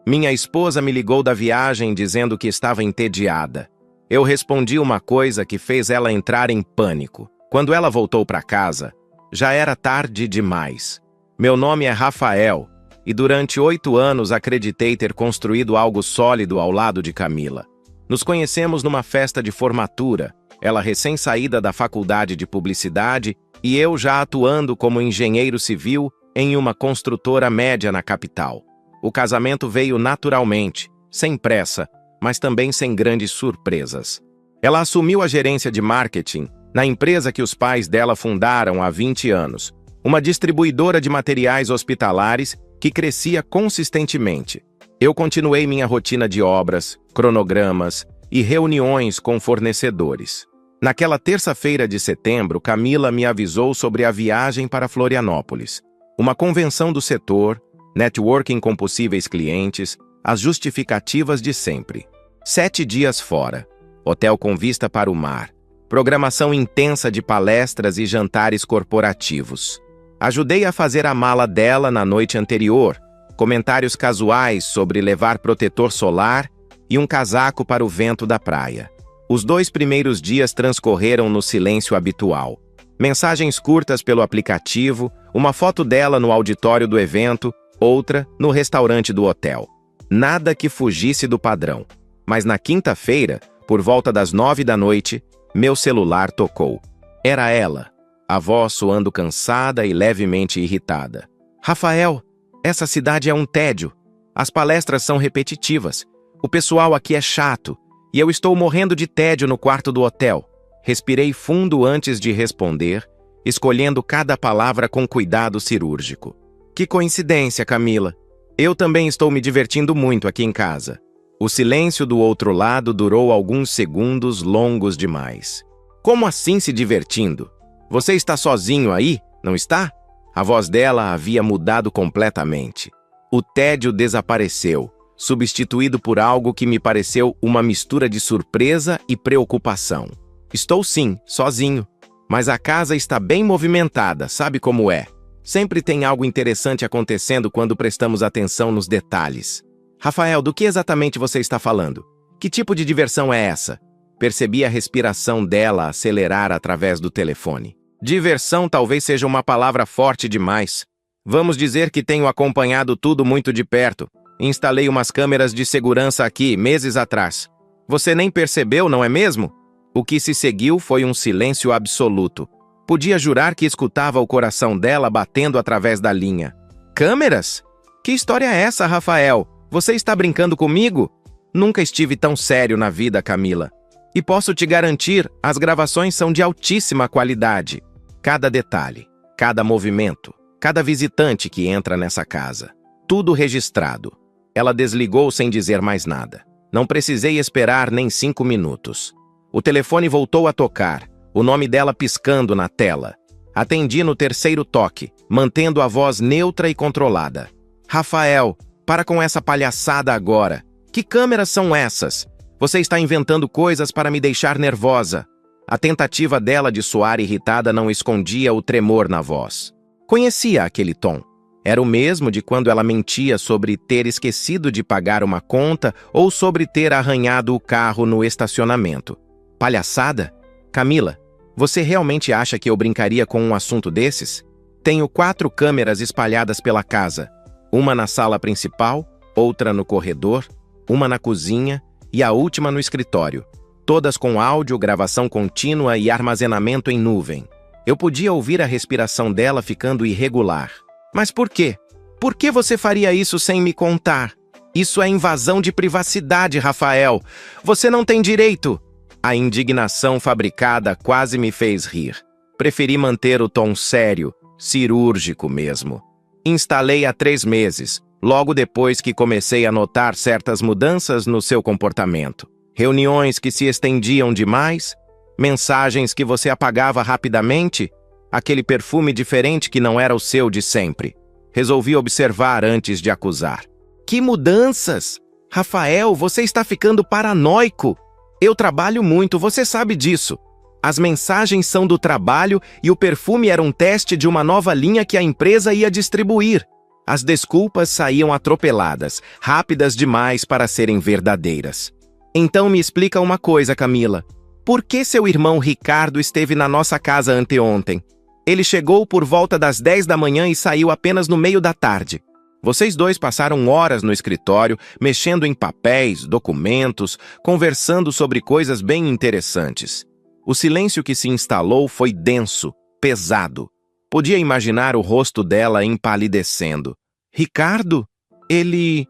Minha esposa me ligou da viagem dizendo que estava entediada. Eu respondi uma coisa que fez ela entrar em pânico. Quando ela voltou para casa, já era tarde demais. Meu nome é Rafael, e durante 8 anos acreditei ter construído algo sólido ao lado de Camila. Nos conhecemos numa festa de formatura, ela recém-saída da faculdade de publicidade e eu já atuando como engenheiro civil em uma construtora média na capital. O casamento veio naturalmente, sem pressa, mas também sem grandes surpresas. Ela assumiu a gerência de marketing na empresa que os pais dela fundaram há 20 anos, uma distribuidora de materiais hospitalares que crescia consistentemente. Eu continuei minha rotina de obras, cronogramas e reuniões com fornecedores. Naquela terça-feira de setembro, Camila me avisou sobre a viagem para Florianópolis. Uma convenção do setor, networking com possíveis clientes, as justificativas de sempre. 7 dias fora, hotel com vista para o mar, programação intensa de palestras e jantares corporativos. Ajudei a fazer a mala dela na noite anterior, comentários casuais sobre levar protetor solar e um casaco para o vento da praia. Os 2 primeiros dias transcorreram no silêncio habitual. Mensagens curtas pelo aplicativo, uma foto dela no auditório do evento, outra no restaurante do hotel. Nada que fugisse do padrão. Mas na quinta-feira, por volta das 9 da noite, meu celular tocou. Era ela, a voz soando cansada e levemente irritada. Rafael, essa cidade é um tédio. As palestras são repetitivas. O pessoal aqui é chato. E eu estou morrendo de tédio no quarto do hotel. Respirei fundo antes de responder, escolhendo cada palavra com cuidado cirúrgico. Que coincidência, Camila. Eu também estou me divertindo muito aqui em casa. O silêncio do outro lado durou alguns segundos longos demais. Como assim se divertindo? Você está sozinho aí, não está? A voz dela havia mudado completamente. O tédio desapareceu, substituído por algo que me pareceu uma mistura de surpresa e preocupação. Estou sim, sozinho. Mas a casa está bem movimentada, sabe como é? Sempre tem algo interessante acontecendo quando prestamos atenção nos detalhes. Rafael, do que exatamente você está falando? Que tipo de diversão é essa? Percebi a respiração dela acelerar através do telefone. Diversão talvez seja uma palavra forte demais. Vamos dizer que tenho acompanhado tudo muito de perto. Instalei umas câmeras de segurança aqui, meses atrás. Você nem percebeu, não é mesmo? O que se seguiu foi um silêncio absoluto. Podia jurar que escutava o coração dela batendo através da linha. Câmeras? Que história é essa, Rafael? Você está brincando comigo? Nunca estive tão sério na vida, Camila. E posso te garantir, as gravações são de altíssima qualidade. Cada detalhe, cada movimento, cada visitante que entra nessa casa. Tudo registrado. Ela desligou sem dizer mais nada. Não precisei esperar nem 5 minutos. O telefone voltou a tocar, o nome dela piscando na tela. Atendi no 3º toque, mantendo a voz neutra e controlada. Rafael, para com essa palhaçada agora. Que câmeras são essas? Você está inventando coisas para me deixar nervosa. A tentativa dela de soar irritada não escondia o tremor na voz. Conhecia aquele tom. Era o mesmo de quando ela mentia sobre ter esquecido de pagar uma conta ou sobre ter arranhado o carro no estacionamento. Palhaçada? Camila, você realmente acha que eu brincaria com um assunto desses? Tenho 4 câmeras espalhadas pela casa. Uma na sala principal, outra no corredor, uma na cozinha e a última no escritório. Todas com áudio, gravação contínua e armazenamento em nuvem. Eu podia ouvir a respiração dela ficando irregular. Mas por quê? Por que você faria isso sem me contar? Isso é invasão de privacidade, Rafael. Você não tem direito. A indignação fabricada quase me fez rir. Preferi manter o tom sério, cirúrgico mesmo. Instalei há 3 meses, logo depois que comecei a notar certas mudanças no seu comportamento. Reuniões que se estendiam demais, mensagens que você apagava rapidamente, aquele perfume diferente que não era o seu de sempre. Resolvi observar antes de acusar. Que mudanças? Rafael, você está ficando paranoico. Eu trabalho muito, você sabe disso. As mensagens são do trabalho e o perfume era um teste de uma nova linha que a empresa ia distribuir. As desculpas saíam atropeladas, rápidas demais para serem verdadeiras. Então me explica uma coisa, Camila. Por que seu irmão Ricardo esteve na nossa casa anteontem? Ele chegou por volta das 10 da manhã e saiu apenas no meio da tarde. Vocês dois passaram horas no escritório, mexendo em papéis, documentos, conversando sobre coisas bem interessantes. O silêncio que se instalou foi denso, pesado. Podia imaginar o rosto dela empalidecendo. Ricardo? Ele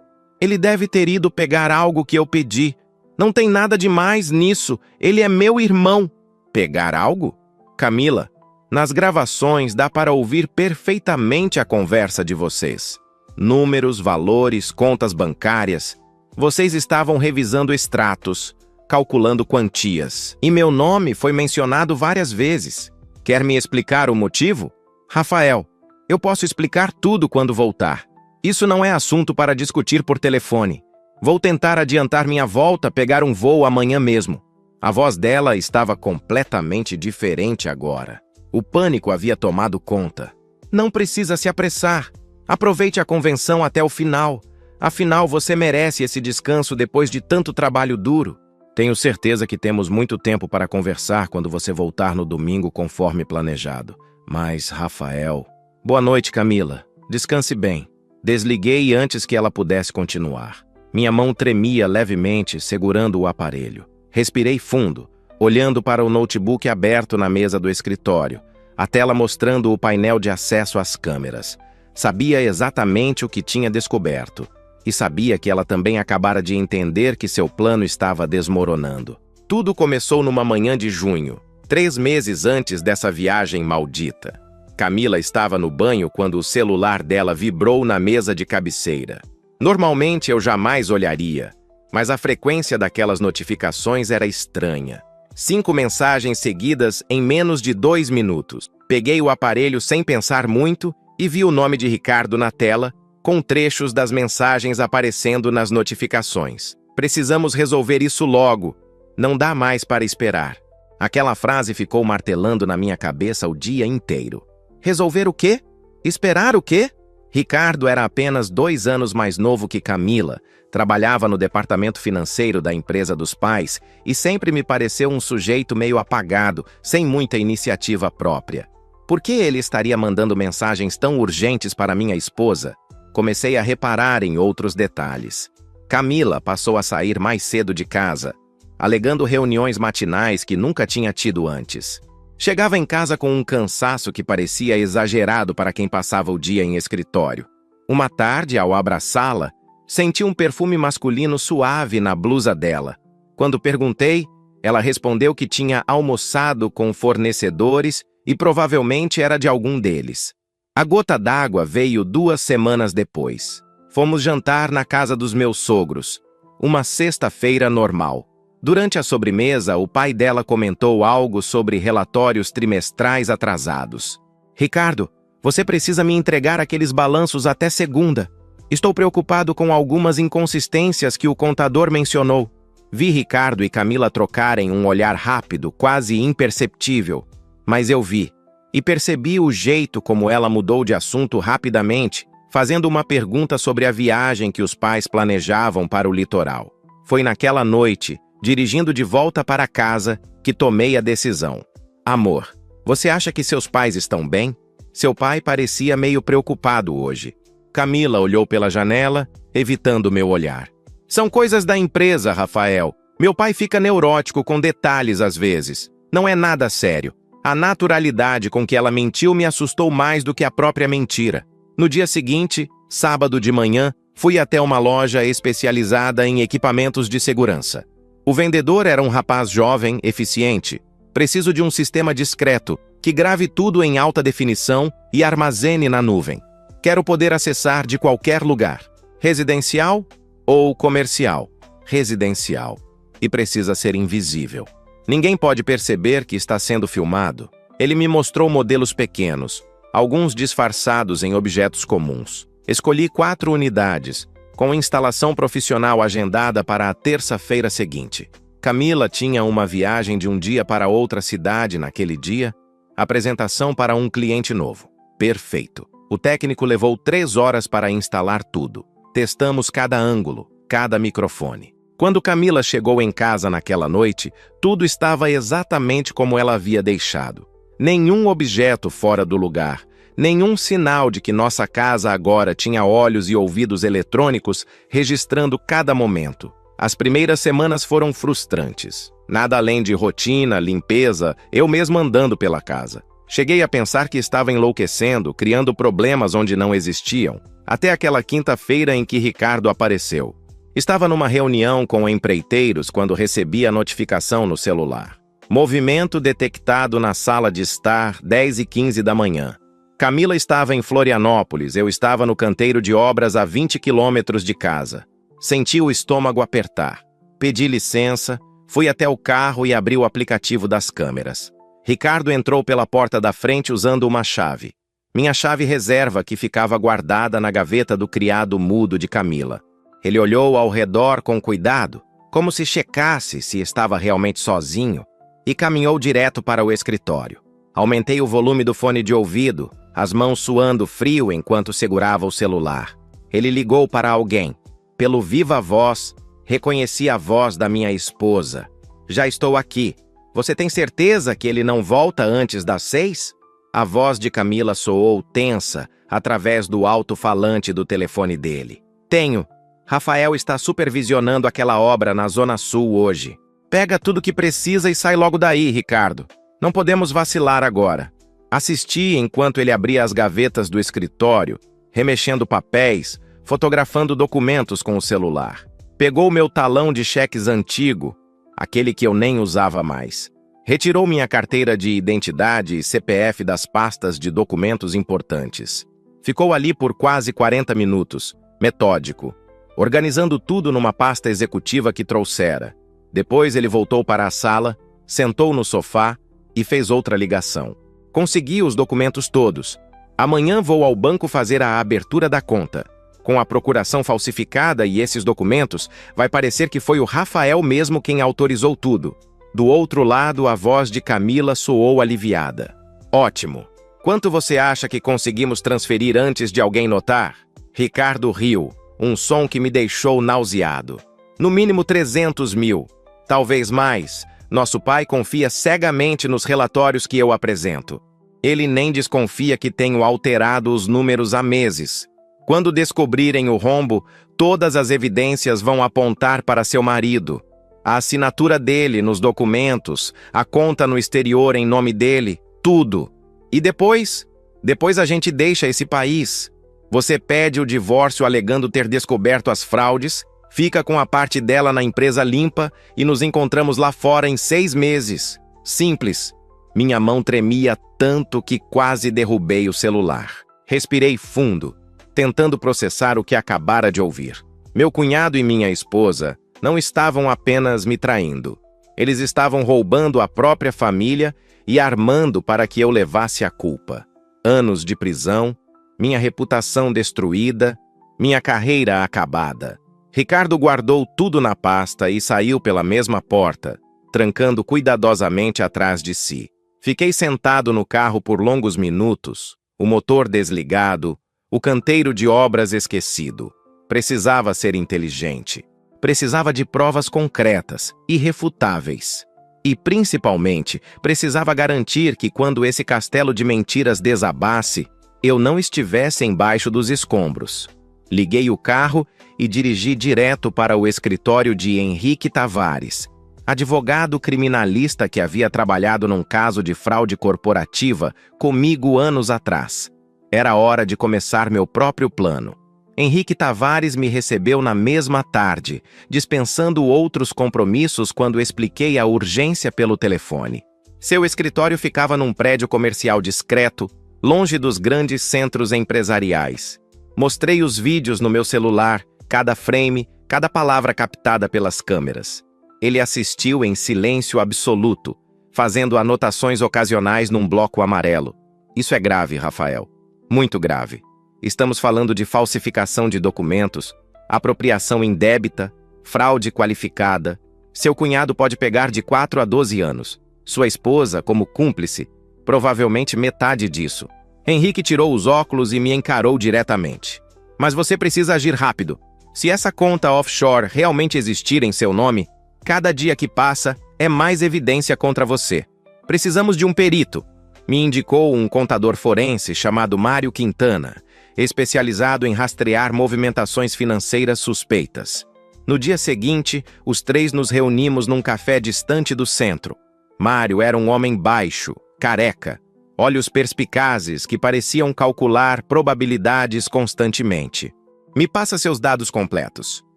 deve ter ido pegar algo que eu pedi. Não tem nada demais nisso. Ele é meu irmão. Pegar algo? Camila, nas gravações dá para ouvir perfeitamente a conversa de vocês. Números, valores, contas bancárias. Vocês estavam revisando extratos, calculando quantias. E meu nome foi mencionado várias vezes. Quer me explicar o motivo? Rafael, eu posso explicar tudo quando voltar. Isso não é assunto para discutir por telefone. Vou tentar adiantar minha volta, pegar um voo amanhã mesmo. A voz dela estava completamente diferente agora. O pânico havia tomado conta. Não precisa se apressar. Aproveite a convenção até o final. Afinal, você merece esse descanso depois de tanto trabalho duro. Tenho certeza que temos muito tempo para conversar quando você voltar no domingo conforme planejado. Mas, Rafael... Boa noite, Camila. Descanse bem. Desliguei antes que ela pudesse continuar. Minha mão tremia levemente, segurando o aparelho. Respirei fundo, olhando para o notebook aberto na mesa do escritório, a tela mostrando o painel de acesso às câmeras. Sabia exatamente o que tinha descoberto. E sabia que ela também acabara de entender que seu plano estava desmoronando. Tudo começou numa manhã de junho, 3 meses antes dessa viagem maldita. Camila estava no banho quando o celular dela vibrou na mesa de cabeceira. Normalmente eu jamais olharia, mas a frequência daquelas notificações era estranha. 5 mensagens seguidas em menos de 2 minutos. Peguei o aparelho sem pensar muito e vi o nome de Ricardo na tela, com trechos das mensagens aparecendo nas notificações. Precisamos resolver isso logo. Não dá mais para esperar. Aquela frase ficou martelando na minha cabeça o dia inteiro. Resolver o quê? Esperar o quê? Ricardo era apenas 2 anos mais novo que Camila, trabalhava no departamento financeiro da empresa dos pais e sempre me pareceu um sujeito meio apagado, sem muita iniciativa própria. Por que ele estaria mandando mensagens tão urgentes para minha esposa? Comecei a reparar em outros detalhes. Camila passou a sair mais cedo de casa, alegando reuniões matinais que nunca tinha tido antes. Chegava em casa com um cansaço que parecia exagerado para quem passava o dia em escritório. Uma tarde, ao abraçá-la, senti um perfume masculino suave na blusa dela. Quando perguntei, ela respondeu que tinha almoçado com fornecedores e provavelmente era de algum deles. A gota d'água veio 2 semanas depois. Fomos jantar na casa dos meus sogros. Uma sexta-feira normal. Durante a sobremesa, o pai dela comentou algo sobre relatórios trimestrais atrasados. Ricardo, você precisa me entregar aqueles balanços até segunda. Estou preocupado com algumas inconsistências que o contador mencionou. Vi Ricardo e Camila trocarem um olhar rápido, quase imperceptível. Mas eu vi. E percebi o jeito como ela mudou de assunto rapidamente, fazendo uma pergunta sobre a viagem que os pais planejavam para o litoral. Foi naquela noite, dirigindo de volta para casa, que tomei a decisão. Amor, você acha que seus pais estão bem? Seu pai parecia meio preocupado hoje. Camila olhou pela janela, evitando meu olhar. São coisas da empresa, Rafael. Meu pai fica neurótico com detalhes às vezes. Não é nada sério. A naturalidade com que ela mentiu me assustou mais do que a própria mentira. No dia seguinte, sábado de manhã, fui até uma loja especializada em equipamentos de segurança. O vendedor era um rapaz jovem, eficiente. Preciso de um sistema discreto, que grave tudo em alta definição e armazene na nuvem. Quero poder acessar de qualquer lugar. Residencial ou comercial? Residencial. E precisa ser invisível. Ninguém pode perceber que está sendo filmado. Ele me mostrou modelos pequenos, alguns disfarçados em objetos comuns. Escolhi 4 unidades, com instalação profissional agendada para a terça-feira seguinte. Camila tinha uma viagem de um dia para outra cidade naquele dia, apresentação para um cliente novo. Perfeito. O técnico levou 3 horas para instalar tudo. Testamos cada ângulo, cada microfone. Quando Camila chegou em casa naquela noite, tudo estava exatamente como ela havia deixado. Nenhum objeto fora do lugar, nenhum sinal de que nossa casa agora tinha olhos e ouvidos eletrônicos registrando cada momento. As primeiras semanas foram frustrantes. Nada além de rotina, limpeza, eu mesmo andando pela casa. Cheguei a pensar que estava enlouquecendo, criando problemas onde não existiam, até aquela quinta-feira em que Ricardo apareceu. Estava numa reunião com empreiteiros quando recebi a notificação no celular. Movimento detectado na sala de estar, 10h15 da manhã. Camila estava em Florianópolis, eu estava no canteiro de obras a 20 quilômetros de casa. Senti o estômago apertar. Pedi licença, fui até o carro e abri o aplicativo das câmeras. Ricardo entrou pela porta da frente usando uma chave. Minha chave reserva que ficava guardada na gaveta do criado mudo de Camila. Ele olhou ao redor com cuidado, como se checasse se estava realmente sozinho, e caminhou direto para o escritório. Aumentei o volume do fone de ouvido, as mãos suando frio enquanto segurava o celular. Ele ligou para alguém. Pelo viva voz, reconheci a voz da minha esposa. Já estou aqui. Você tem certeza que ele não volta antes das 6? A voz de Camila soou tensa através do alto-falante do telefone dele. Tenho. Rafael está supervisionando aquela obra na Zona Sul hoje. Pega tudo que precisa e sai logo daí, Ricardo. Não podemos vacilar agora. Assisti enquanto ele abria as gavetas do escritório, remexendo papéis, fotografando documentos com o celular. Pegou meu talão de cheques antigo, aquele que eu nem usava mais. Retirou minha carteira de identidade e CPF das pastas de documentos importantes. Ficou ali por quase 40 minutos, metódico, organizando tudo numa pasta executiva que trouxera. Depois ele voltou para a sala, sentou no sofá e fez outra ligação. Consegui os documentos todos. Amanhã vou ao banco fazer a abertura da conta. Com a procuração falsificada e esses documentos, vai parecer que foi o Rafael mesmo quem autorizou tudo. Do outro lado, a voz de Camila soou aliviada. Ótimo. Quanto você acha que conseguimos transferir antes de alguém notar? Ricardo riu, um som que me deixou nauseado. No mínimo 300 mil. Talvez mais. Nosso pai confia cegamente nos relatórios que eu apresento. Ele nem desconfia que tenho alterado os números há meses. Quando descobrirem o rombo, todas as evidências vão apontar para seu marido. A assinatura dele nos documentos, a conta no exterior em nome dele, tudo. E depois? Depois a gente deixa esse país. Você pede o divórcio alegando ter descoberto as fraudes, fica com a parte dela na empresa limpa e nos encontramos lá fora em 6 meses. Simples. Minha mão tremia tanto que quase derrubei o celular. Respirei fundo, tentando processar o que acabara de ouvir. Meu cunhado e minha esposa não estavam apenas me traindo. Eles estavam roubando a própria família e armando para que eu levasse a culpa. Anos de prisão, minha reputação destruída, minha carreira acabada. Ricardo guardou tudo na pasta e saiu pela mesma porta, trancando cuidadosamente atrás de si. Fiquei sentado no carro por longos minutos, o motor desligado, o canteiro de obras esquecido. Precisava ser inteligente. Precisava de provas concretas, irrefutáveis. E, principalmente, precisava garantir que quando esse castelo de mentiras desabasse, eu não estivesse embaixo dos escombros. Liguei o carro e dirigi direto para o escritório de Henrique Tavares, advogado criminalista que havia trabalhado num caso de fraude corporativa comigo anos atrás. Era hora de começar meu próprio plano. Henrique Tavares me recebeu na mesma tarde, dispensando outros compromissos quando expliquei a urgência pelo telefone. Seu escritório ficava num prédio comercial discreto, longe dos grandes centros empresariais. Mostrei os vídeos no meu celular, cada frame, cada palavra captada pelas câmeras. Ele assistiu em silêncio absoluto, fazendo anotações ocasionais num bloco amarelo. Isso é grave, Rafael. Muito grave. Estamos falando de falsificação de documentos, apropriação indébita, fraude qualificada. Seu cunhado pode pegar de 4 a 12 anos. Sua esposa, como cúmplice, provavelmente metade disso. Henrique tirou os óculos e me encarou diretamente. Mas você precisa agir rápido. Se essa conta offshore realmente existir em seu nome, cada dia que passa é mais evidência contra você. Precisamos de um perito. Me indicou um contador forense chamado Mário Quintana, especializado em rastrear movimentações financeiras suspeitas. No dia seguinte, os três nos reunimos num café distante do centro. Mário era um homem baixo, careca, olhos perspicazes que pareciam calcular probabilidades constantemente. Me passa seus dados completos.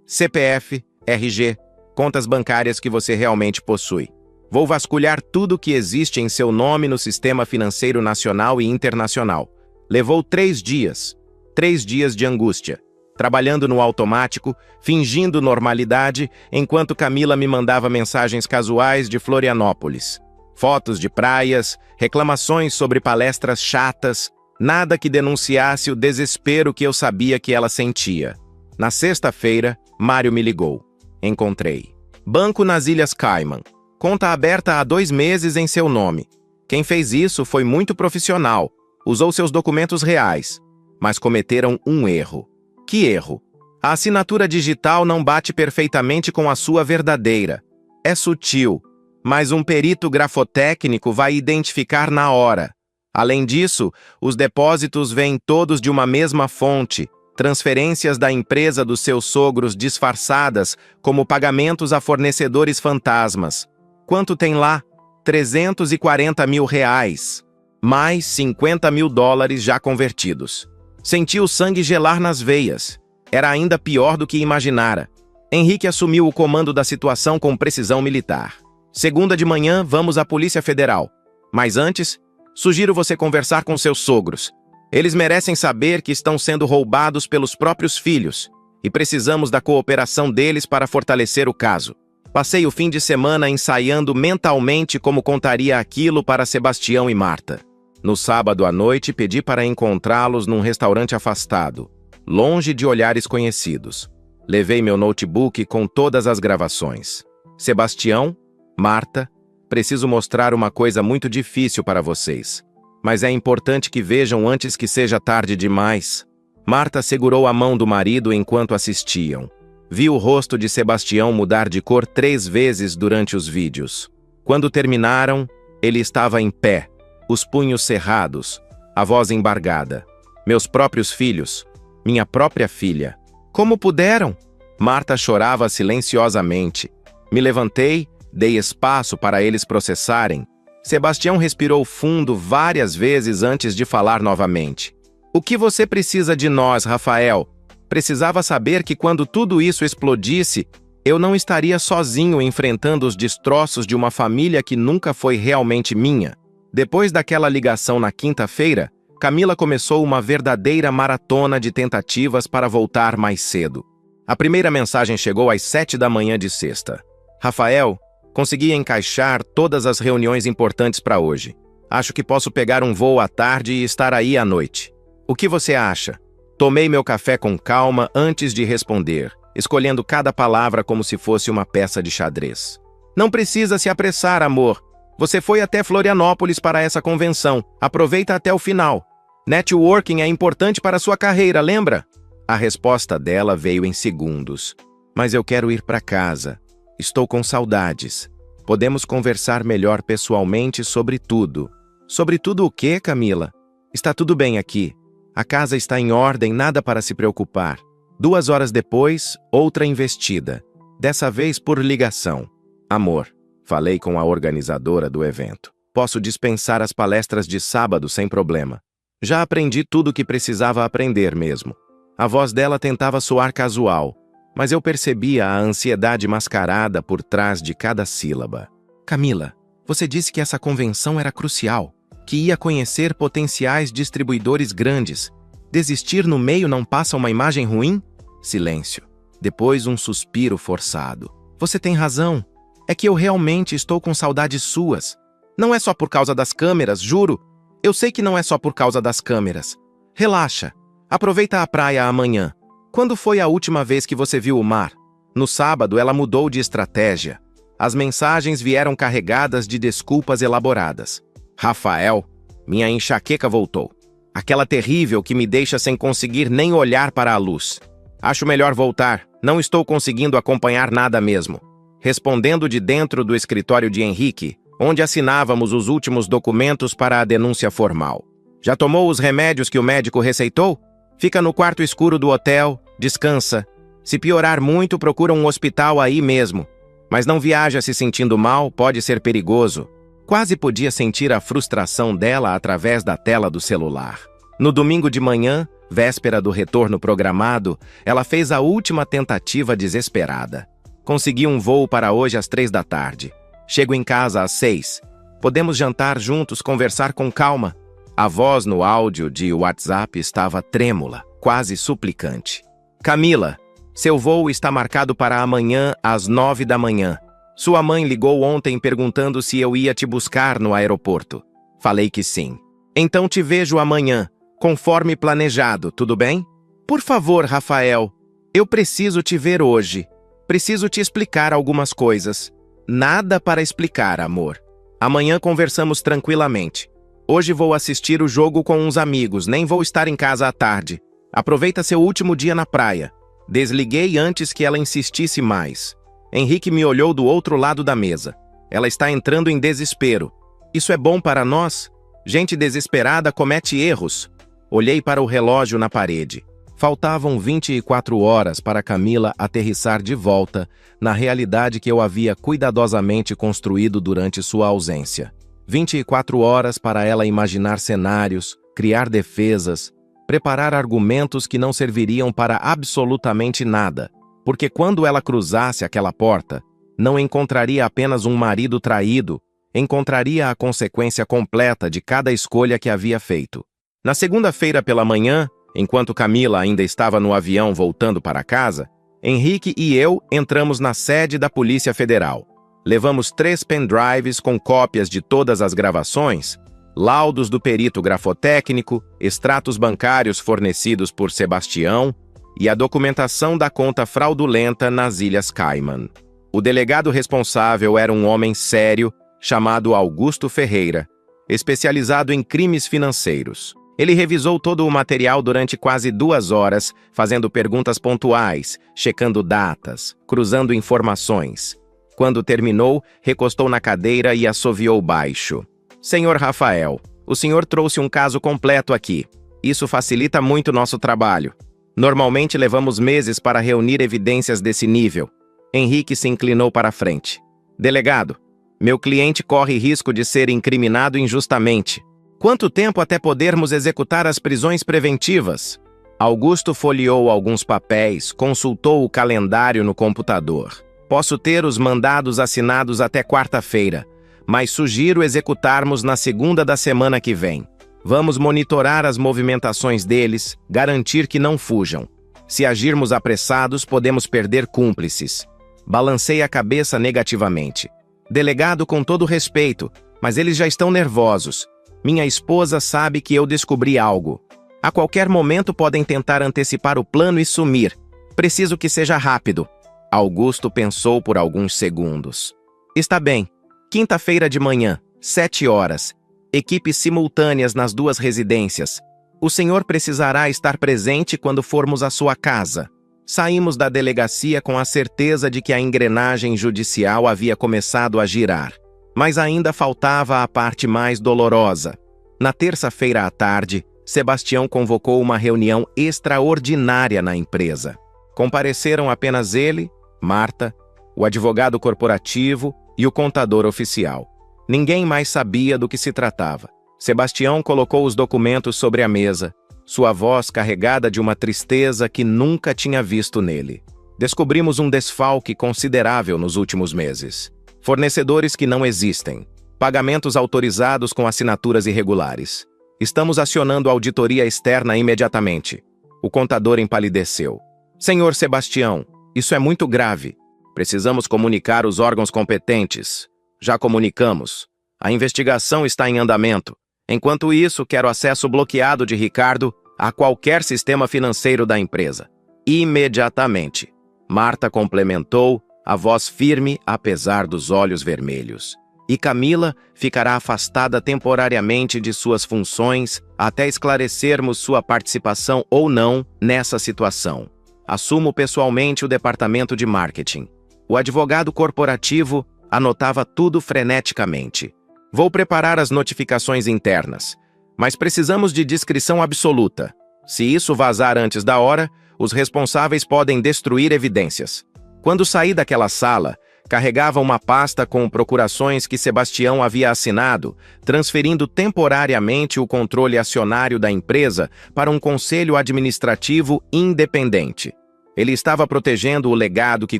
CPF, RG, contas bancárias que você realmente possui. Vou vasculhar tudo que existe em seu nome no sistema financeiro nacional e internacional. Levou 3 dias. 3 dias de angústia. Trabalhando no automático, fingindo normalidade, enquanto Camila me mandava mensagens casuais de Florianópolis. Fotos de praias, reclamações sobre palestras chatas, nada que denunciasse o desespero que eu sabia que ela sentia. Na sexta-feira, Mário me ligou. Encontrei. Banco nas Ilhas Cayman. Conta aberta há 2 meses em seu nome. Quem fez isso foi muito profissional. Usou seus documentos reais. Mas cometeram um erro. Que erro? A assinatura digital não bate perfeitamente com a sua verdadeira. É sutil, mas um perito grafotécnico vai identificar na hora. Além disso, os depósitos vêm todos de uma mesma fonte, transferências da empresa dos seus sogros disfarçadas como pagamentos a fornecedores fantasmas. Quanto tem lá? 340 mil reais. Mais 50 mil dólares já convertidos. Senti o sangue gelar nas veias. Era ainda pior do que imaginara. Henrique assumiu o comando da situação com precisão militar. Segunda de manhã, vamos à Polícia Federal. Mas antes, sugiro você conversar com seus sogros. Eles merecem saber que estão sendo roubados pelos próprios filhos e precisamos da cooperação deles para fortalecer o caso. Passei o fim de semana ensaiando mentalmente como contaria aquilo para Sebastião e Marta. No sábado à noite, pedi para encontrá-los num restaurante afastado, longe de olhares conhecidos. Levei meu notebook com todas as gravações. Sebastião, Marta, preciso mostrar uma coisa muito difícil para vocês. Mas é importante que vejam antes que seja tarde demais. Marta segurou a mão do marido enquanto assistiam. Vi o rosto de Sebastião mudar de cor 3 vezes durante os vídeos. Quando terminaram, ele estava em pé, os punhos cerrados, a voz embargada. Meus próprios filhos, minha própria filha. Como puderam? Marta chorava silenciosamente. Me levantei, dei espaço para eles processarem. Sebastião respirou fundo várias vezes antes de falar novamente. O que você precisa de nós, Rafael? Precisava saber que quando tudo isso explodisse, eu não estaria sozinho enfrentando os destroços de uma família que nunca foi realmente minha. Depois daquela ligação na quinta-feira, Camila começou uma verdadeira maratona de tentativas para voltar mais cedo. A primeira mensagem chegou às 7 da manhã de sexta. Rafael, consegui encaixar todas as reuniões importantes para hoje. Acho que posso pegar um voo à tarde e estar aí à noite. O que você acha? Tomei meu café com calma antes de responder, escolhendo cada palavra como se fosse uma peça de xadrez. Não precisa se apressar, amor. Você foi até Florianópolis para essa convenção. Aproveita até o final. Networking é importante para sua carreira, lembra? A resposta dela veio em segundos. Mas eu quero ir para casa. Estou com saudades. Podemos conversar melhor pessoalmente sobre tudo. Sobre tudo o quê, Camila? Está tudo bem aqui. A casa está em ordem, nada para se preocupar. 2 horas depois, outra investida. Dessa vez por ligação. Amor, falei com a organizadora do evento. Posso dispensar as palestras de sábado sem problema. Já aprendi tudo o que precisava aprender mesmo. A voz dela tentava soar casual, mas eu percebia a ansiedade mascarada por trás de cada sílaba. Camila, você disse que essa convenção era crucial, que ia conhecer potenciais distribuidores grandes. Desistir no meio não passa uma imagem ruim? Silêncio. Depois um suspiro forçado. Você tem razão. É que eu realmente estou com saudades suas. Não é só por causa das câmeras, juro. Eu sei que não é só por causa das câmeras. Relaxa. Aproveita a praia amanhã. Quando foi a última vez que você viu o mar? No sábado, ela mudou de estratégia. As mensagens vieram carregadas de desculpas elaboradas. Rafael, minha enxaqueca voltou. Aquela terrível que me deixa sem conseguir nem olhar para a luz. Acho melhor voltar, não estou conseguindo acompanhar nada mesmo. Respondendo de dentro do escritório de Henrique, onde assinávamos os últimos documentos para a denúncia formal. Já tomou os remédios que o médico receitou? Fica no quarto escuro do hotel, descansa. Se piorar muito, procura um hospital aí mesmo. Mas não viaja se sentindo mal, pode ser perigoso. Quase podia sentir a frustração dela através da tela do celular. No domingo de manhã, véspera do retorno programado, ela fez a última tentativa desesperada. Consegui um voo para hoje às 3 da tarde. Chego em casa às 6. Podemos jantar juntos, conversar com calma. A voz no áudio de WhatsApp estava trêmula, quase suplicante. Camila, seu voo está marcado para amanhã às 9 da manhã. Sua mãe ligou ontem perguntando se eu ia te buscar no aeroporto. Falei que sim. Então te vejo amanhã, conforme planejado, tudo bem? Por favor, Rafael, eu preciso te ver hoje. Preciso te explicar algumas coisas. Nada para explicar, amor. Amanhã conversamos tranquilamente. Hoje vou assistir o jogo com uns amigos, nem vou estar em casa à tarde. Aproveita seu último dia na praia. Desliguei antes que ela insistisse mais. Henrique me olhou do outro lado da mesa. Ela está entrando em desespero. Isso é bom para nós? Gente desesperada comete erros. Olhei para o relógio na parede. Faltavam 24 horas para Camila aterrissar de volta na realidade que eu havia cuidadosamente construído durante sua ausência. 24 horas para ela imaginar cenários, criar defesas, preparar argumentos que não serviriam para absolutamente nada. Porque quando ela cruzasse aquela porta, não encontraria apenas um marido traído, encontraria a consequência completa de cada escolha que havia feito. Na segunda-feira pela manhã, enquanto Camila ainda estava no avião voltando para casa, Henrique e eu entramos na sede da Polícia Federal. Levamos 3 pendrives com cópias de todas as gravações, laudos do perito grafotécnico, extratos bancários fornecidos por Sebastião, e a documentação da conta fraudulenta nas Ilhas Cayman. O delegado responsável era um homem sério, chamado Augusto Ferreira, especializado em crimes financeiros. Ele revisou todo o material durante quase 2 horas, fazendo perguntas pontuais, checando datas, cruzando informações. Quando terminou, recostou na cadeira e assoviou baixo. Senhor Rafael, o senhor trouxe um caso completo aqui. Isso facilita muito nosso trabalho. Normalmente levamos meses para reunir evidências desse nível. Henrique se inclinou para a frente. Delegado, meu cliente corre risco de ser incriminado injustamente. Quanto tempo até podermos executar as prisões preventivas? Augusto folheou alguns papéis, consultou o calendário no computador. Posso ter os mandados assinados até quarta-feira, mas sugiro executarmos na segunda da semana que vem. Vamos monitorar as movimentações deles, garantir que não fujam. Se agirmos apressados, podemos perder cúmplices. Balancei a cabeça negativamente. Delegado, com todo respeito, mas eles já estão nervosos. Minha esposa sabe que eu descobri algo. A qualquer momento podem tentar antecipar o plano e sumir. Preciso que seja rápido. Augusto pensou por alguns segundos. Está bem. Quinta-feira de manhã, 7 horas. Equipes simultâneas nas 2 residências. O senhor precisará estar presente quando formos à sua casa. Saímos da delegacia com a certeza de que a engrenagem judicial havia começado a girar. Mas ainda faltava a parte mais dolorosa. Na terça-feira à tarde, Sebastião convocou uma reunião extraordinária na empresa. Compareceram apenas ele, Marta, o advogado corporativo e o contador oficial. Ninguém mais sabia do que se tratava. Sebastião colocou os documentos sobre a mesa, sua voz carregada de uma tristeza que nunca tinha visto nele. Descobrimos um desfalque considerável nos últimos meses. Fornecedores que não existem. Pagamentos autorizados com assinaturas irregulares. Estamos acionando a auditoria externa imediatamente. O contador empalideceu. Senhor Sebastião, isso é muito grave. Precisamos comunicar os órgãos competentes. Já comunicamos. A investigação está em andamento. Enquanto isso, quero acesso bloqueado de Ricardo a qualquer sistema financeiro da empresa. Imediatamente. Marta complementou, a voz firme apesar dos olhos vermelhos. e Camila ficará afastada temporariamente de suas funções até esclarecermos sua participação ou não nessa situação. Assumo pessoalmente o departamento de marketing. O advogado corporativo anotava tudo freneticamente. Vou preparar as notificações internas, mas precisamos de discrição absoluta. Se isso vazar antes da hora, os responsáveis podem destruir evidências. Quando saí daquela sala, carregava uma pasta com procurações que Sebastião havia assinado, transferindo temporariamente o controle acionário da empresa para um conselho administrativo independente. Ele estava protegendo o legado que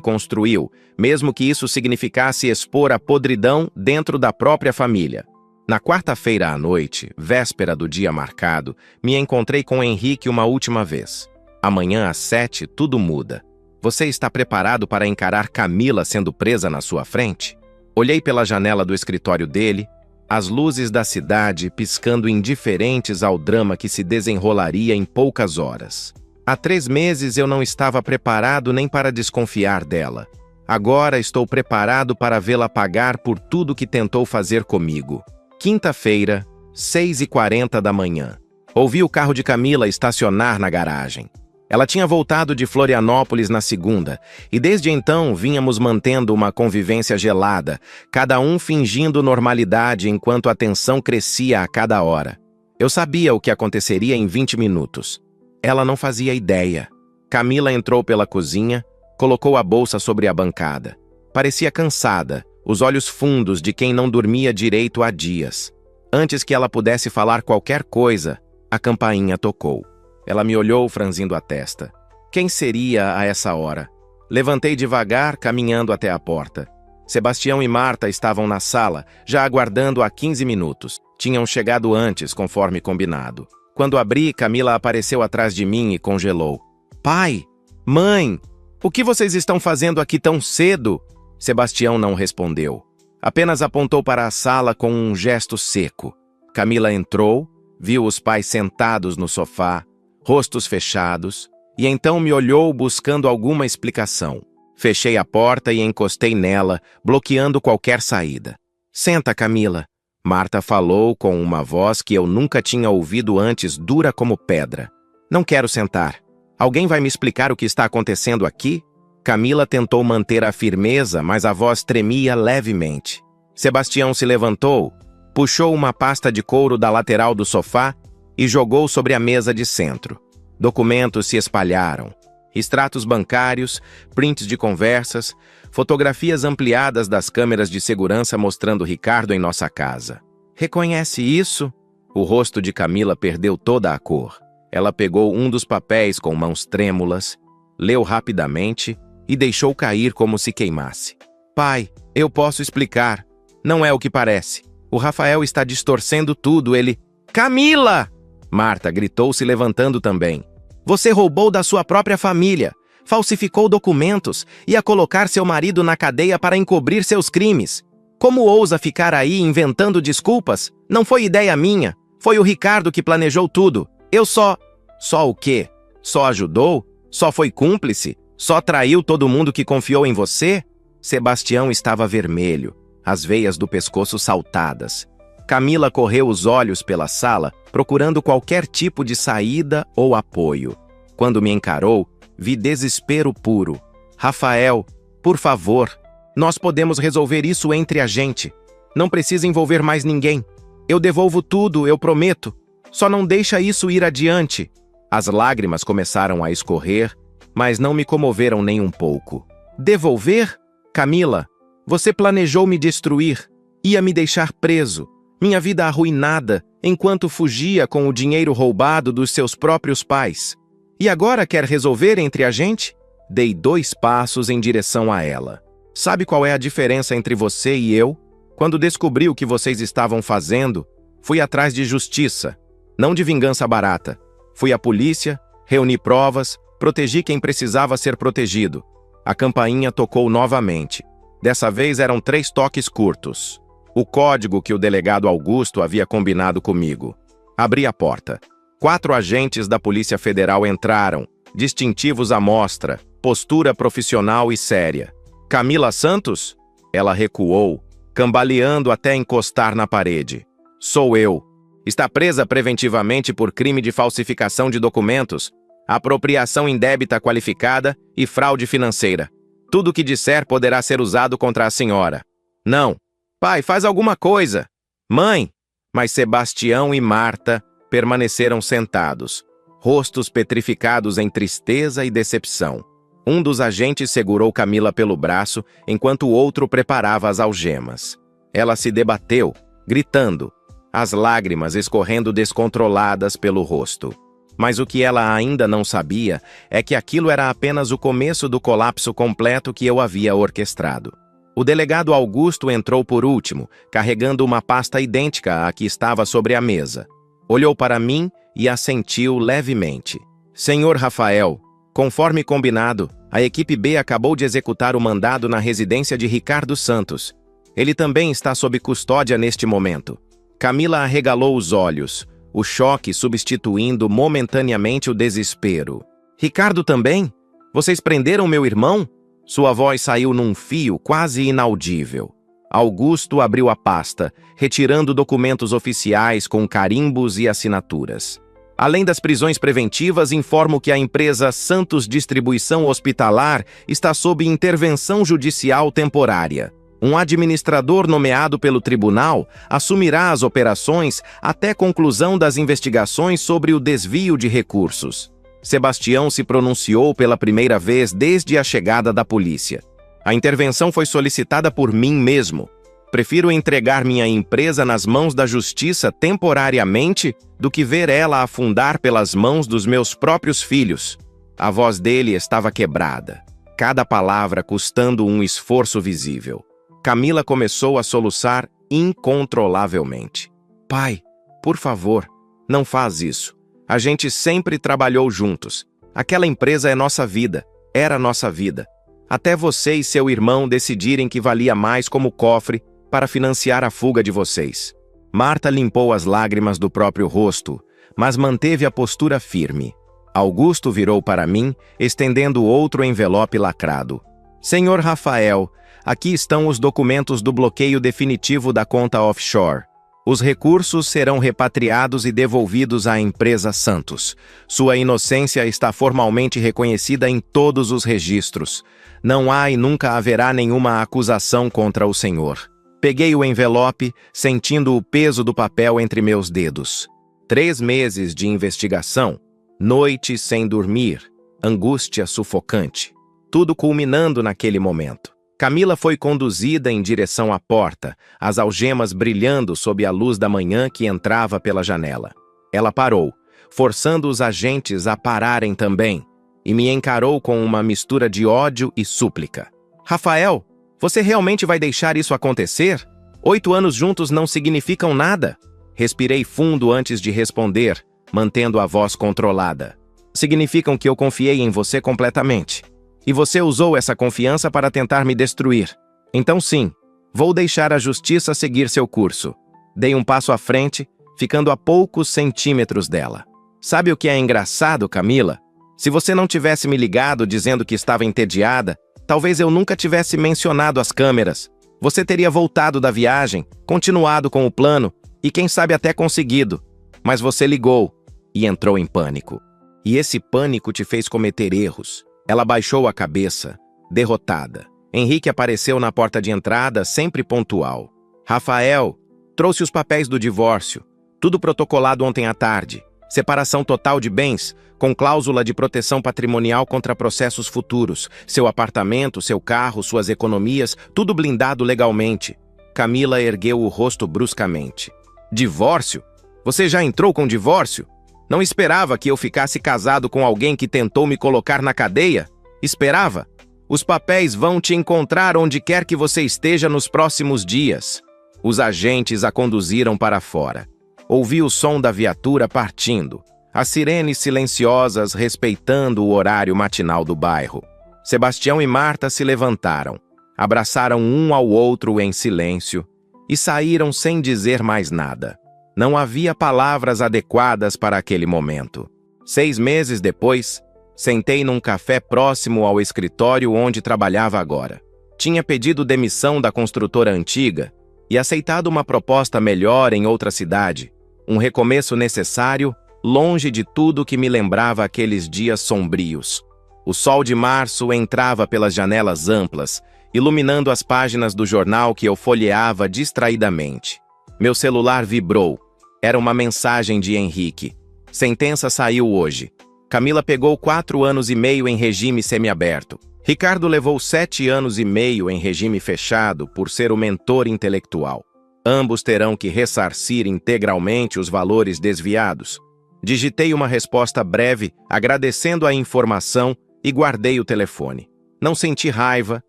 construiu, mesmo que isso significasse expor a podridão dentro da própria família. Na quarta-feira à noite, véspera do dia marcado, me encontrei com Henrique uma última vez. Amanhã às 7, tudo muda. Você está preparado para encarar Camila sendo presa na sua frente? Olhei pela janela do escritório dele, as luzes da cidade piscando indiferentes ao drama que se desenrolaria em poucas horas. Há 3 meses eu não estava preparado nem para desconfiar dela. Agora estou preparado para vê-la pagar por tudo que tentou fazer comigo. Quinta-feira, 6h40 da manhã. Ouvi o carro de Camila estacionar na garagem. Ela tinha voltado de Florianópolis na segunda, e desde então vínhamos mantendo uma convivência gelada, cada um fingindo normalidade enquanto a tensão crescia a cada hora. Eu sabia o que aconteceria em 20 minutos. Ela não fazia ideia. Camila entrou pela cozinha, colocou a bolsa sobre a bancada. Parecia cansada, os olhos fundos de quem não dormia direito há dias. Antes que ela pudesse falar qualquer coisa, a campainha tocou. Ela me olhou franzindo a testa. Quem seria a essa hora? Levantei devagar, caminhando até a porta. Sebastião e Marta estavam na sala, já aguardando há 15 minutos. Tinham chegado antes, conforme combinado. Quando abri, Camila apareceu atrás de mim e congelou. Pai! Mãe! O que vocês estão fazendo aqui tão cedo? Sebastião não respondeu. Apenas apontou para a sala com um gesto seco. Camila entrou, viu os pais sentados no sofá, rostos fechados, e então me olhou buscando alguma explicação. Fechei a porta e encostei nela, bloqueando qualquer saída. Senta, Camila. Marta falou com uma voz que eu nunca tinha ouvido antes, dura como pedra. Não quero sentar. Alguém vai me explicar o que está acontecendo aqui? Camila tentou manter a firmeza, mas a voz tremia levemente. Sebastião se levantou, puxou uma pasta de couro da lateral do sofá e jogou sobre a mesa de centro. Documentos se espalharam. Extratos bancários, prints de conversas, fotografias ampliadas das câmeras de segurança mostrando Ricardo em nossa casa. Reconhece isso? O rosto de Camila perdeu toda a cor. Ela pegou um dos papéis com mãos trêmulas, leu rapidamente e deixou cair como se queimasse. Pai, eu posso explicar. Não é o que parece. O Rafael está distorcendo tudo, ele... Camila! Marta gritou, se levantando também. Você roubou da sua própria família, falsificou documentos e ia colocar seu marido na cadeia para encobrir seus crimes. Como ousa ficar aí inventando desculpas? Não foi ideia minha. Foi o Ricardo que planejou tudo. Eu só... Só o quê? Só ajudou? Só foi cúmplice? Só traiu todo mundo que confiou em você? Sebastião estava vermelho, as veias do pescoço saltadas. Camila correu os olhos pela sala, procurando qualquer tipo de saída ou apoio. Quando me encarou, vi desespero puro. Rafael, por favor, nós podemos resolver isso entre a gente. Não precisa envolver mais ninguém. Eu devolvo tudo, eu prometo. Só não deixa isso ir adiante. As lágrimas começaram a escorrer, mas não me comoveram nem um pouco. Devolver? Camila, você planejou me destruir. Ia me deixar preso. Minha vida arruinada, enquanto fugia com o dinheiro roubado dos seus próprios pais. E agora quer resolver entre a gente? Dei 2 passos em direção a ela. Sabe qual é a diferença entre você e eu? Quando descobri o que vocês estavam fazendo, fui atrás de justiça, não de vingança barata. Fui à polícia, reuni provas, protegi quem precisava ser protegido. A campainha tocou novamente. Dessa vez eram 3 toques curtos. O código que o delegado Augusto havia combinado comigo. Abri a porta. 4 agentes da Polícia Federal entraram, distintivos à mostra, postura profissional e séria. Camila Santos? Ela recuou, cambaleando até encostar na parede. Sou eu. Está presa preventivamente por crime de falsificação de documentos, apropriação indébita qualificada e fraude financeira. Tudo o que disser poderá ser usado contra a senhora. Não. Pai, faz alguma coisa. Mãe. Mas Sebastião e Marta permaneceram sentados, rostos petrificados em tristeza e decepção. Um dos agentes segurou Camila pelo braço, enquanto o outro preparava as algemas. Ela se debateu, gritando, as lágrimas escorrendo descontroladas pelo rosto. Mas o que ela ainda não sabia é que aquilo era apenas o começo do colapso completo que eu havia orquestrado. O delegado Augusto entrou por último, carregando uma pasta idêntica à que estava sobre a mesa. Olhou para mim e assentiu levemente. Senhor Rafael, conforme combinado, a equipe B acabou de executar o mandado na residência de Ricardo Santos. Ele também está sob custódia neste momento. Camila arregalou os olhos, o choque substituindo momentaneamente o desespero. Ricardo também? Vocês prenderam meu irmão? Sua voz saiu num fio quase inaudível. Augusto abriu a pasta, retirando documentos oficiais com carimbos e assinaturas. Além das prisões preventivas, informo que a empresa Santos Distribuição Hospitalar está sob intervenção judicial temporária. Um administrador nomeado pelo tribunal assumirá as operações até conclusão das investigações sobre o desvio de recursos. Sebastião se pronunciou pela primeira vez desde a chegada da polícia. A intervenção foi solicitada por mim mesmo. Prefiro entregar minha empresa nas mãos da justiça temporariamente do que ver ela afundar pelas mãos dos meus próprios filhos. A voz dele estava quebrada, cada palavra custando um esforço visível. Camila começou a soluçar incontrolavelmente. Pai, por favor, não faz isso. A gente sempre trabalhou juntos. Aquela empresa é nossa vida, era nossa vida. Até você e seu irmão decidirem que valia mais como cofre para financiar a fuga de vocês. Marta limpou as lágrimas do próprio rosto, mas manteve a postura firme. Augusto virou para mim, estendendo outro envelope lacrado. Senhor Rafael, aqui estão os documentos do bloqueio definitivo da conta offshore. Os recursos serão repatriados e devolvidos à empresa Santos. Sua inocência está formalmente reconhecida em todos os registros. Não há e nunca haverá nenhuma acusação contra o senhor. Peguei o envelope, sentindo o peso do papel entre meus dedos. 3 meses de investigação, noites sem dormir, angústia sufocante. Tudo culminando naquele momento. Camila foi conduzida em direção à porta, as algemas brilhando sob a luz da manhã que entrava pela janela. Ela parou, forçando os agentes a pararem também, e me encarou com uma mistura de ódio e súplica. Rafael, você realmente vai deixar isso acontecer? 8 anos juntos não significam nada. Respirei fundo antes de responder, mantendo a voz controlada. Significam que eu confiei em você completamente. E você usou essa confiança para tentar me destruir. Então sim, vou deixar a justiça seguir seu curso. Dei um passo à frente, ficando a poucos centímetros dela. Sabe o que é engraçado, Camila? Se você não tivesse me ligado dizendo que estava entediada, talvez eu nunca tivesse mencionado as câmeras. Você teria voltado da viagem, continuado com o plano e quem sabe até conseguido. Mas você ligou e entrou em pânico. E esse pânico te fez cometer erros. Ela baixou a cabeça, derrotada. Henrique apareceu na porta de entrada, sempre pontual. Rafael, trouxe os papéis do divórcio. Tudo protocolado ontem à tarde. Separação total de bens, com cláusula de proteção patrimonial contra processos futuros. Seu apartamento, seu carro, suas economias, tudo blindado legalmente. Camila ergueu o rosto bruscamente. Divórcio? Você já entrou com divórcio? Não esperava que eu ficasse casado com alguém que tentou me colocar na cadeia? Esperava? Os papéis vão te encontrar onde quer que você esteja nos próximos dias. Os agentes a conduziram para fora. Ouvi o som da viatura partindo, as sirenes silenciosas respeitando o horário matinal do bairro. Sebastião e Marta se levantaram, abraçaram um ao outro em silêncio e saíram sem dizer mais nada. Não havia palavras adequadas para aquele momento. 6 meses depois, sentei num café próximo ao escritório onde trabalhava agora. Tinha pedido demissão da construtora antiga e aceitado uma proposta melhor em outra cidade, um recomeço necessário, longe de tudo que me lembrava aqueles dias sombrios. O sol de março entrava pelas janelas amplas, iluminando as páginas do jornal que eu folheava distraidamente. Meu celular vibrou. Era uma mensagem de Henrique. Sentença saiu hoje. Camila pegou 4 anos e meio em regime semiaberto. Ricardo levou 7 anos e meio em regime fechado por ser o mentor intelectual. Ambos terão que ressarcir integralmente os valores desviados. Digitei uma resposta breve, agradecendo a informação e guardei o telefone. Não senti raiva,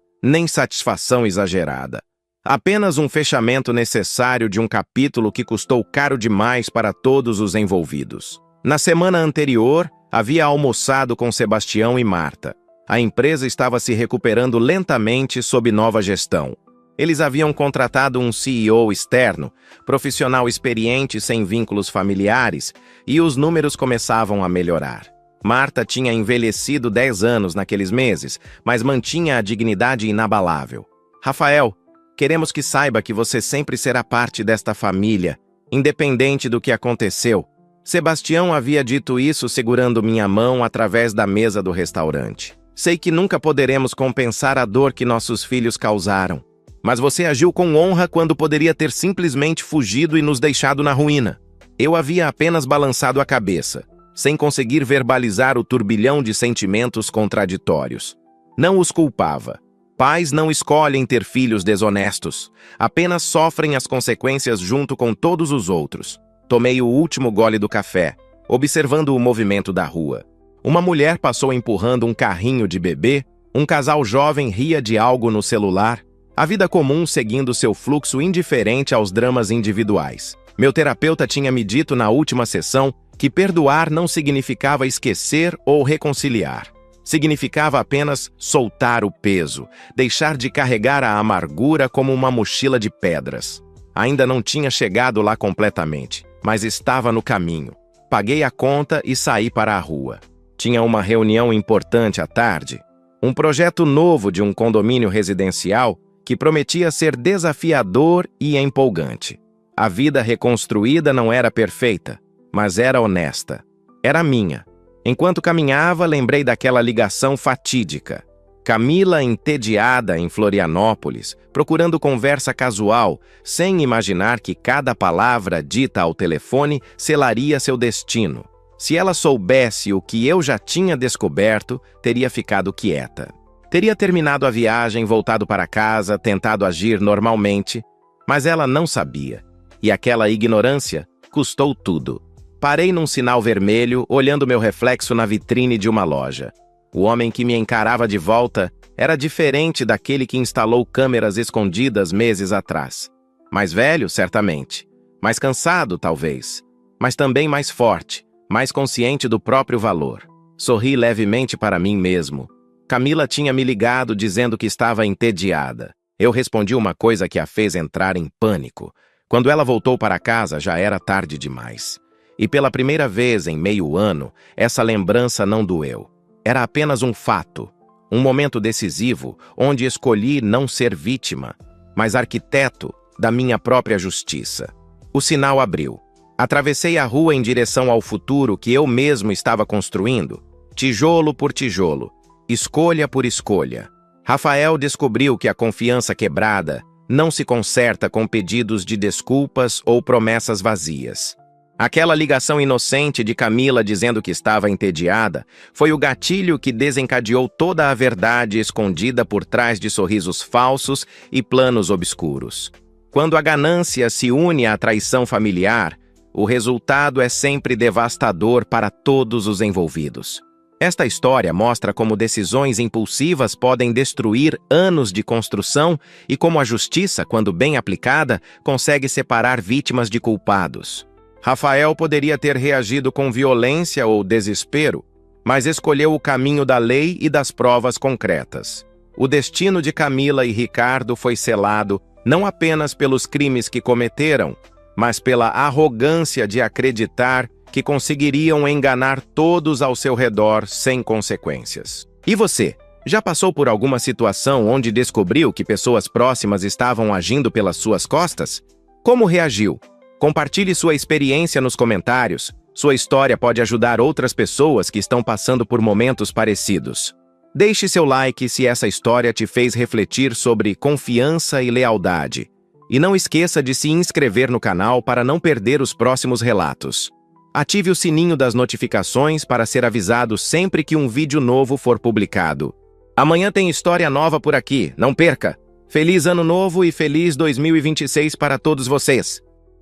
nem satisfação exagerada. Apenas um fechamento necessário de um capítulo que custou caro demais para todos os envolvidos. Na semana anterior, havia almoçado com Sebastião e Marta. A empresa estava se recuperando lentamente sob nova gestão. Eles haviam contratado um CEO externo, profissional experiente sem vínculos familiares, e os números começavam a melhorar. Marta tinha envelhecido 10 anos naqueles meses, mas mantinha a dignidade inabalável. Rafael, queremos que saiba que você sempre será parte desta família, independente do que aconteceu. Sebastião havia dito isso segurando minha mão através da mesa do restaurante. Sei que nunca poderemos compensar a dor que nossos filhos causaram, mas você agiu com honra quando poderia ter simplesmente fugido e nos deixado na ruína. Eu havia apenas balançado a cabeça, sem conseguir verbalizar o turbilhão de sentimentos contraditórios. Não os culpava. Pais não escolhem ter filhos desonestos, apenas sofrem as consequências junto com todos os outros. Tomei o último gole do café, observando o movimento da rua. Uma mulher passou empurrando um carrinho de bebê, um casal jovem ria de algo no celular, a vida comum seguindo seu fluxo indiferente aos dramas individuais. Meu terapeuta tinha me dito na última sessão que perdoar não significava esquecer ou reconciliar. Significava apenas soltar o peso, deixar de carregar a amargura como uma mochila de pedras. Ainda não tinha chegado lá completamente, mas estava no caminho. Paguei a conta e saí para a rua. Tinha uma reunião importante à tarde, um projeto novo de um condomínio residencial que prometia ser desafiador e empolgante. A vida reconstruída não era perfeita, mas era honesta. Era minha. Enquanto caminhava, lembrei daquela ligação fatídica. Camila entediada em Florianópolis, procurando conversa casual, sem imaginar que cada palavra dita ao telefone selaria seu destino. Se ela soubesse o que eu já tinha descoberto, teria ficado quieta. Teria terminado a viagem, voltado para casa, tentado agir normalmente, mas ela não sabia. E aquela ignorância custou tudo. Parei num sinal vermelho, olhando meu reflexo na vitrine de uma loja. O homem que me encarava de volta era diferente daquele que instalou câmeras escondidas meses atrás. Mais velho, certamente. Mais cansado, talvez. Mas também mais forte, mais consciente do próprio valor. Sorri levemente para mim mesmo. Camila tinha me ligado dizendo que estava entediada. Eu respondi uma coisa que a fez entrar em pânico. Quando ela voltou para casa, já era tarde demais. E pela primeira vez em meio ano, essa lembrança não doeu. Era apenas um fato, um momento decisivo onde escolhi não ser vítima, mas arquiteto da minha própria justiça. O sinal abriu. Atravessei a rua em direção ao futuro que eu mesmo estava construindo, tijolo por tijolo, escolha por escolha. Rafael descobriu que a confiança quebrada não se conserta com pedidos de desculpas ou promessas vazias. Aquela ligação inocente de Camila dizendo que estava entediada foi o gatilho que desencadeou toda a verdade escondida por trás de sorrisos falsos e planos obscuros. Quando a ganância se une à traição familiar, o resultado é sempre devastador para todos os envolvidos. Esta história mostra como decisões impulsivas podem destruir anos de construção e como a justiça, quando bem aplicada, consegue separar vítimas de culpados. Rafael poderia ter reagido com violência ou desespero, mas escolheu o caminho da lei e das provas concretas. O destino de Camila e Ricardo foi selado não apenas pelos crimes que cometeram, mas pela arrogância de acreditar que conseguiriam enganar todos ao seu redor sem consequências. E você? Já passou por alguma situação onde descobriu que pessoas próximas estavam agindo pelas suas costas? Como reagiu? Compartilhe sua experiência nos comentários. Sua história pode ajudar outras pessoas que estão passando por momentos parecidos. Deixe seu like se essa história te fez refletir sobre confiança e lealdade. E não esqueça de se inscrever no canal para não perder os próximos relatos. Ative o sininho das notificações para ser avisado sempre que um vídeo novo for publicado. Amanhã tem história nova por aqui, não perca! Feliz Ano Novo e feliz 2026 para todos vocês!